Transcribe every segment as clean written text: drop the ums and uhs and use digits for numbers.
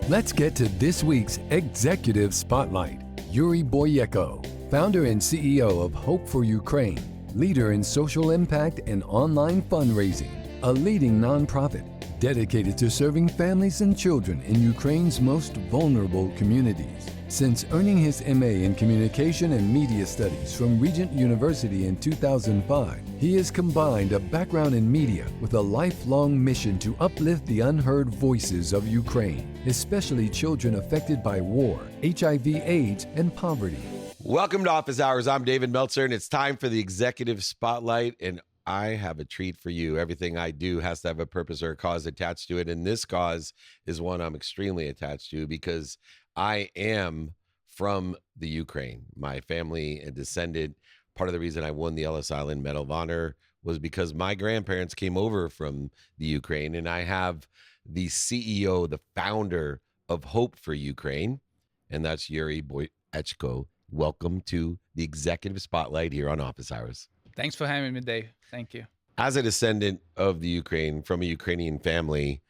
Let's get to this week's Executive Spotlight. Yuriy Boyechko, founder and CEO of Hope for Ukraine, leader in social impact and online fundraising, a leading nonprofit dedicated to serving families and children in Ukraine's most vulnerable communities. Since earning his MA in Communication and Media Studies from Regent University in 2005, he has combined a background in media with a lifelong mission to uplift the unheard voices of Ukraine, especially children affected by war, HIV/AIDS, and poverty. Welcome to Office Hours. I'm David Meltzer, and it's time for the Executive Spotlight, and I have a treat for you. Everything I do has to have a purpose or a cause attached to it, and this cause is one I'm extremely attached to because I am from the Ukraine. My family and descended. Part of the reason I won the Ellis Island Medal of Honor was because my grandparents came over from the Ukraine, and I have the CEO, the founder of Hope for Ukraine, and that's Yuriy Boyechko. Welcome to the Executive Spotlight here on Office Hours. Thanks for having me, Dave. Thank you. As a descendant of the Ukraine, from a Ukrainian family,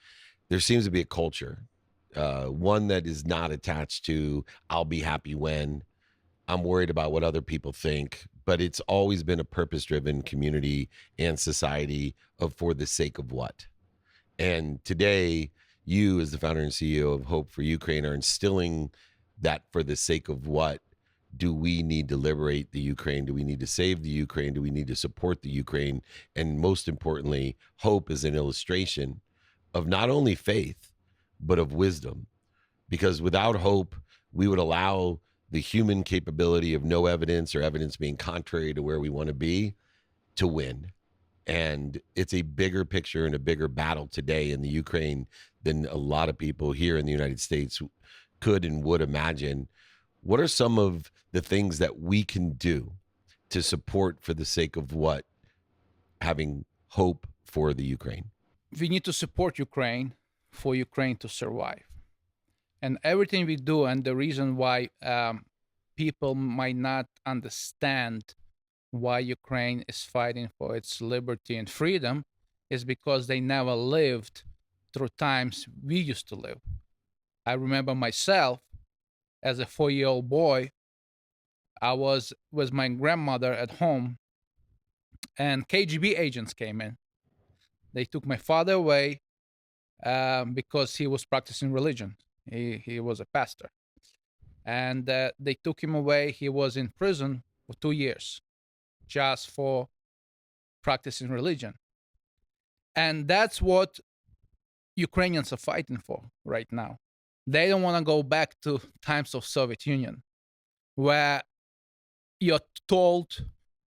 there seems to be a culture, one that is not attached to, I'll be happy when, I'm worried about what other people think, but it's always been a purpose-driven community and society of for the sake of what. And today, you as the founder and CEO of Hope for Ukraine are instilling that for the sake of what. Do we need to liberate the Ukraine? Do we need to save the Ukraine? Do we need to support the Ukraine? And most importantly, hope is an illustration of not only faith, but of wisdom. Because without hope, we would allow the human capability of no evidence or evidence being contrary to where we want to be to win. And it's a bigger picture and a bigger battle today in the Ukraine than a lot of people here in the United States could and would imagine. What are some of the things that we can do to support for the sake of what? Having hope for the Ukraine. We need to support Ukraine for Ukraine to survive. And everything we do, and the reason why people might not understand why Ukraine is fighting for its liberty and freedom is because they never lived through times we used to live. I remember myself as a 4-year-old boy. I was with my grandmother at home, and KGB agents came in. They took my father away because he was practicing religion. He was a pastor. And they took him away. He was in prison for 2 years just for practicing religion. And that's what Ukrainians are fighting for right now. They don't want to go back to times of Soviet Union, where you're told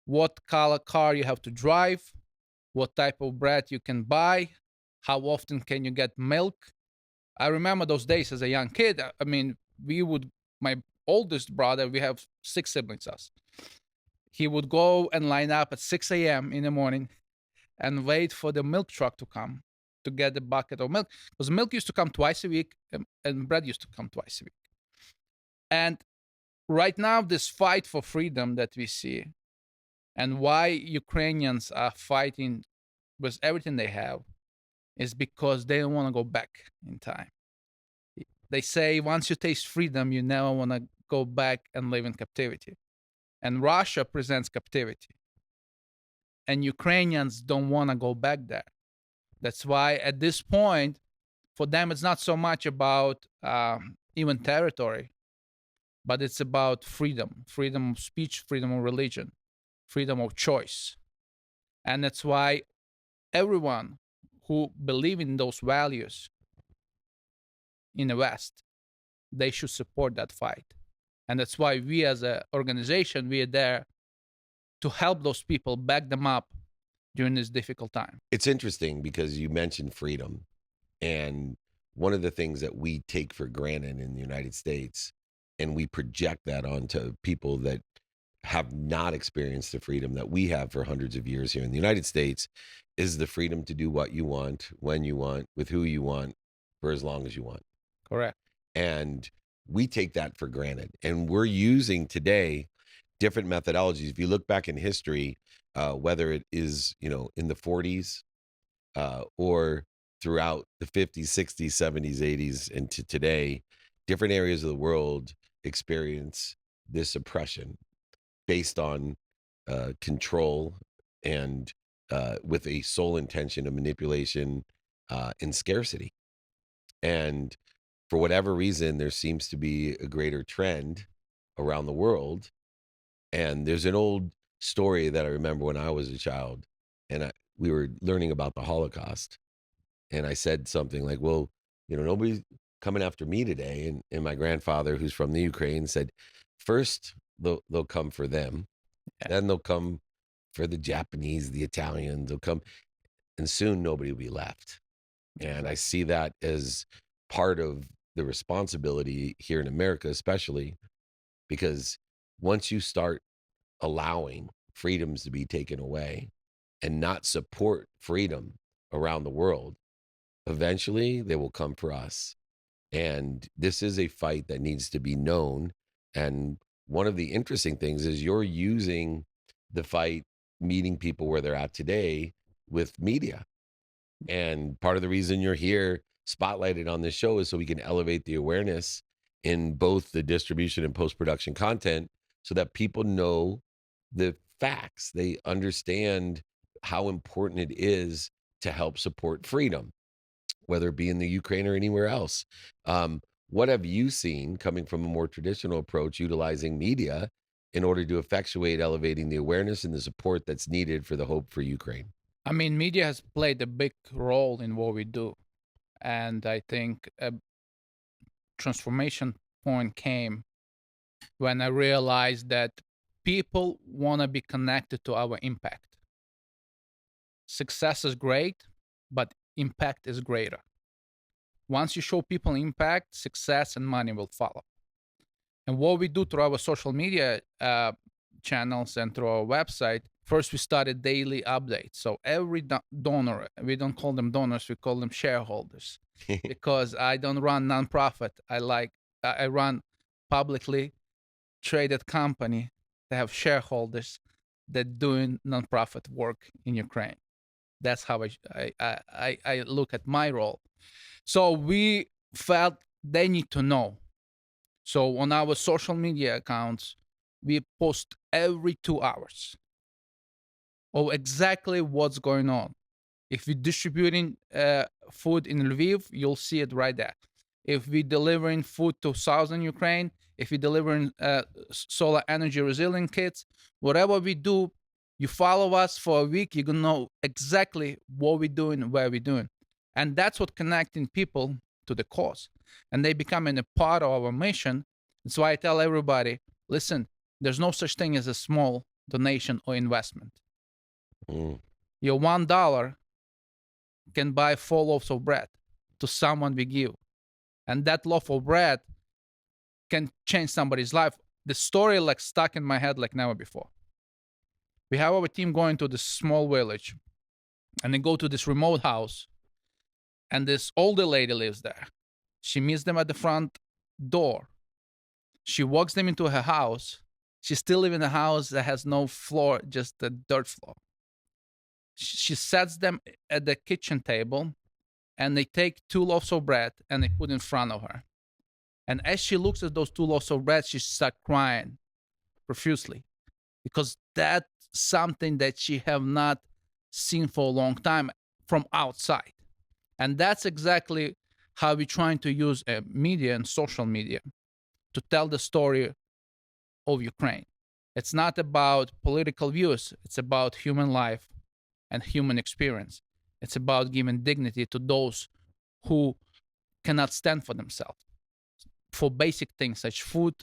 what color car you have to drive, what type of bread you can buy, how often can you get milk. I remember those days as a young kid. I mean, my oldest brother, we have 6 siblings, us. He would go and line up at 6 a.m. in the morning and wait for the milk truck to come to get a bucket of milk, because milk used to come twice a week and bread used to come twice a week. And right now, this fight for freedom that we see, and why Ukrainians are fighting with everything they have, is because they don't want to go back in time. They say once you taste freedom, you never want to go back and live in captivity. And Russia presents captivity. And Ukrainians don't want to go back there. That's why at this point, for them, it's not so much about even territory, but it's about freedom of speech, freedom of religion, freedom of choice. And that's why everyone who believes in those values in the West, they should support that fight. And that's why we as an organization, we are there to help those people, back them up during this difficult time. It's interesting because you mentioned freedom. And one of the things that we take for granted in the United States, and we project that onto people that have not experienced the freedom that we have for hundreds of years here in the United States, is the freedom to do what you want, when you want, with who you want, for as long as you want. Correct. And we take that for granted. And we're using today different methodologies. If you look back in history, whether it is, in the 40s or throughout the 50s, 60s, 70s, 80s, and to today, different areas of the world experience this oppression based on control and with a sole intention of manipulation and scarcity. And for whatever reason, there seems to be a greater trend around the world. And there's an old story that I remember when I was a child, and we were learning about the Holocaust. And I said something like, well, nobody's coming after me today. And my grandfather, who's from the Ukraine, said, first they'll come for them. Yeah. Then they'll come for the Japanese, the Italians, they'll come, and soon nobody will be left. And I see that as part of the responsibility here in America, especially because once you start allowing freedoms to be taken away and not support freedom around the world, eventually they will come for us. And this is a fight that needs to be known. And one of the interesting things is you're using the fight, meeting people where they're at today with media. And part of the reason you're here spotlighted on this show is so we can elevate the awareness in both the distribution and post-production content so that people know the facts. They understand how important it is to help support freedom, whether it be in the Ukraine or anywhere else. What have you seen coming from a more traditional approach utilizing media in order to effectuate elevating the awareness and the support that's needed for the hope for Ukraine? I mean, media has played a big role in what we do. And I think a transformation point came when I realized that people want to be connected to our impact. Success is great, but impact is greater. Once you show people impact, success and money will follow. And what we do through our social media channels and through our website, first we started daily updates. So every donor, we don't call them donors, we call them shareholders, because I don't run nonprofit. I run publicly traded company that have shareholders that doing nonprofit work in Ukraine. That's how I look at my role. So we felt they need to know. So on our social media accounts, we post every 2 hours of exactly what's going on. If we're distributing food in Lviv, you'll see it right there. If we're delivering food to southern Ukraine, if we're delivering solar energy resilient kits, whatever we do, you follow us for a week, you're going to know exactly what we're doing, where we're doing. And that's what connecting people to the cause. And they becoming a part of our mission. That's why I tell everybody, listen, there's no such thing as a small donation or investment. Your $1 can buy 4 loaves of bread to someone we give. And that loaf of bread can change somebody's life. The story stuck in my head like never before. We have our team going to this small village, and they go to this remote house, and this older lady lives there. She meets them at the front door. She walks them into her house. She still lives in a house that has no floor, just a dirt floor. She sets them at the kitchen table, and they take 2 loaves of bread and they put in front of her. And as she looks at those 2 loaves of bread, she starts crying profusely, because that's something that she have not seen for a long time from outside. And that's exactly how we're trying to use media and social media to tell the story of Ukraine. It's not about political views. It's about human life and human experience. It's about giving dignity to those who cannot stand for themselves, for basic things such food,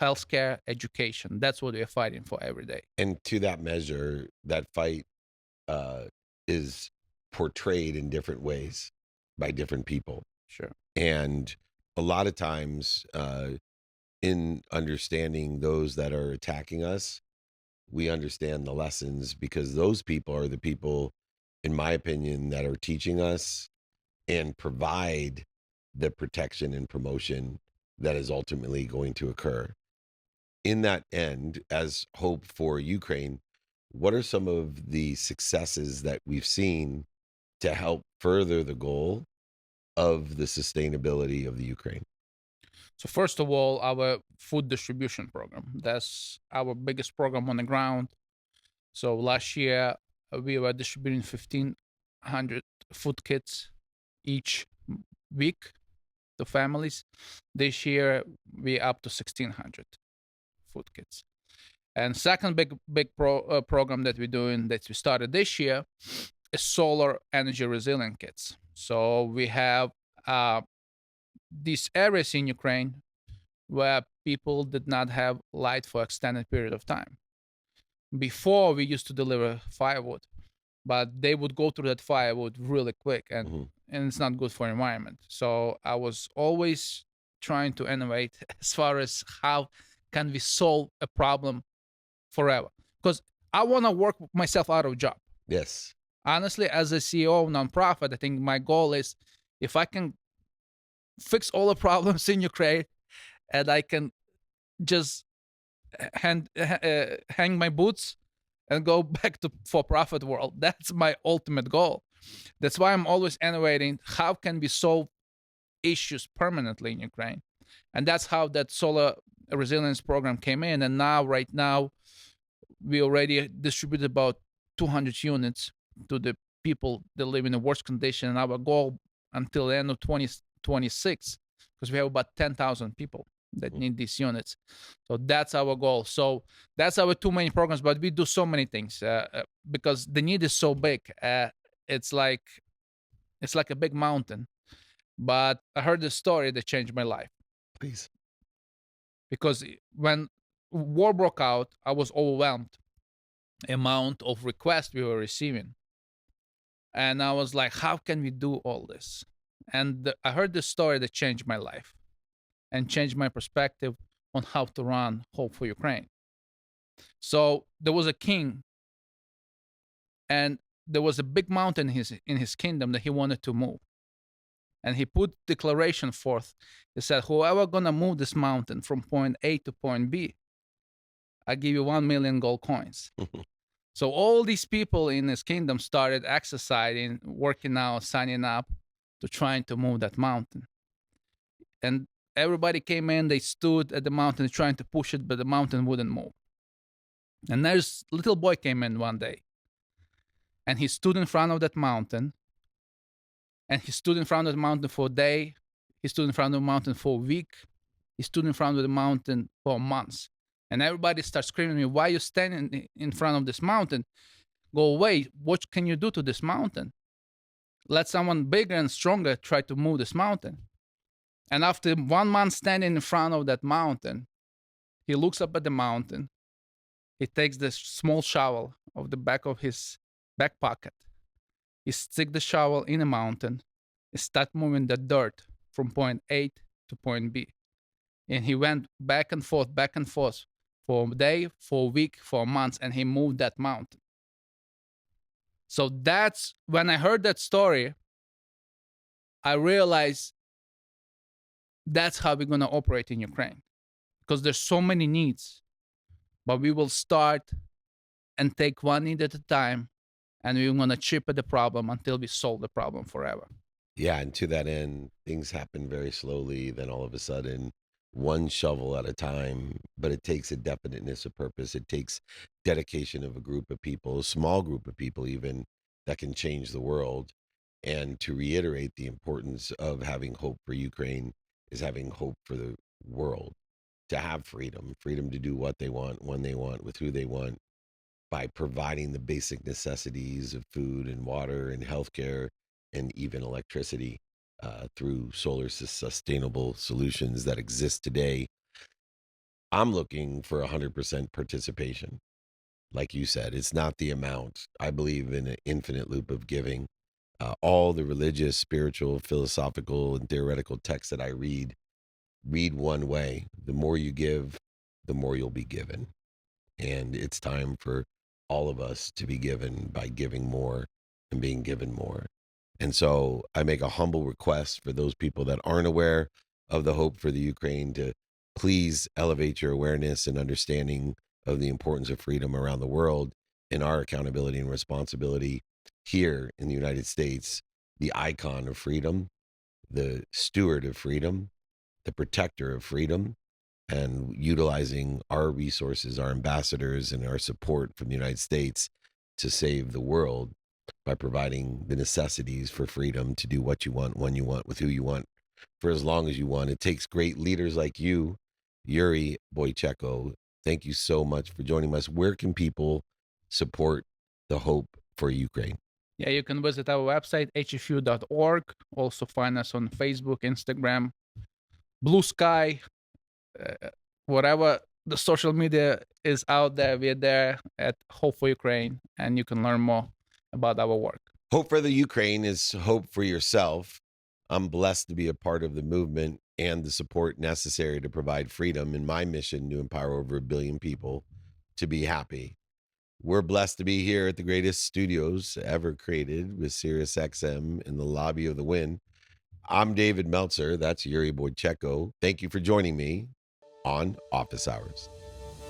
healthcare, education. That's what we're fighting for every day. And to that measure, that fight is portrayed in different ways by different people. Sure. And a lot of times in understanding those that are attacking us, we understand the lessons, because those people are the people, in my opinion, that are teaching us and provide the protection and promotion that is ultimately going to occur. In that end, as hope for Ukraine, what are some of the successes that we've seen to help further the goal of the sustainability of the Ukraine? So first of all, our food distribution program. That's our biggest program on the ground. So last year we were distributing 1,500 food kits each week to families. This year we up to 1,600 food kits. And second big program that we're doing that we started this year is solar energy resilient kits. So we have these areas in Ukraine where people did not have light for extended period of time. Before we used to deliver firewood, but they would go through that firewood really quick, and it's not good for environment. So I was always trying to innovate as far as how can we solve a problem forever, because I want to work myself out of job. Yes. Honestly, as a CEO of nonprofit, I think my goal is if I can fix all the problems in Ukraine and I can just hang my boots and go back to for-profit world. That's my ultimate goal. That's why I'm always innovating. How can we solve issues permanently in Ukraine? And that's how that solar resilience program came in. And now, right now, we already distributed about 200 units to the people that live in the worst condition. And our goal until the end of 2026, because we have about 10,000 people that need these units. So that's our goal. So that's our two main programs, but we do so many things because the need is so big. It's like a big mountain. But I heard the story that changed my life. Please. Because when war broke out, I was overwhelmed amount of requests we were receiving. And I was like, how can we do all this? And I heard this story that changed my life and changed my perspective on how to run Hope for Ukraine. So there was a king, and there was a big mountain in his kingdom that he wanted to move. And he put declaration forth. He said, whoever gonna move this mountain from point A to point B, I give you 1 million gold coins. So all these people in his kingdom started exercising, working out, signing up to trying to move that mountain. And everybody came in, they stood at the mountain trying to push it, but the mountain wouldn't move. And there's a little boy came in one day, and he stood in front of that mountain, and he stood in front of the mountain for a day, he stood in front of the mountain for a week, he stood in front of the mountain for months. And everybody starts screaming at me, why are you standing in front of this mountain? Go away, what can you do to this mountain? Let someone bigger and stronger try to move this mountain. And after 1 month standing in front of that mountain, he looks up at the mountain. He takes this small shovel of the back of his back pocket. He sticks the shovel in the mountain and start moving the dirt from point A to point B. And he went back and forth for a day, for a week, for months, and he moved that mountain. So that's when I heard that story, I realized that's how we're going to operate in Ukraine, because there's so many needs, but we will start and take one need at a time, and we're going to chip at the problem until we solve the problem forever. Yeah, and to that end, things happen very slowly. Then all of a sudden, one shovel at a time, but it takes a definiteness of purpose. It takes dedication of a group of people, a small group of people even, that can change the world. And to reiterate, the importance of having hope for Ukraine is having hope for the world, to have freedom to do what they want, when they want, with who they want, by providing the basic necessities of food and water and healthcare and even electricity through solar sustainable solutions that exist today. I'm looking for 100% participation. Like you said, it's not the amount. I believe in an infinite loop of giving. All the religious, spiritual, philosophical, and theoretical texts that I read one way. The more you give, the more you'll be given. And it's time for all of us to be given by giving more and being given more. And so I make a humble request for those people that aren't aware of the hope for the Ukraine to please elevate your awareness and understanding of the importance of freedom around the world, and our accountability and responsibility here in the United States the icon of freedom, the steward of freedom, the protector of freedom, and utilizing our resources, our ambassadors, and our support from the United States to save the world by providing the necessities for freedom to do what you want, when you want, with who you want, for as long as you want. It takes great leaders like you, Yuriy Boyechko. Thank you so much for joining us. Where can people support the Hope for Ukraine? Yeah, you can visit our website, hfu.org. Also find us on Facebook, Instagram, Blue Sky, whatever the social media is out there. We're there at Hope for Ukraine, and you can learn more about our work. Hope for the Ukraine is hope for yourself. I'm blessed to be a part of the movement and the support necessary to provide freedom in my mission to empower over 1 billion people to be happy. We're blessed to be here at the greatest studios ever created with SiriusXM in the lobby of the Wynn. I'm David Meltzer. That's Yuriy Boyechko. Thank you for joining me on Office Hours.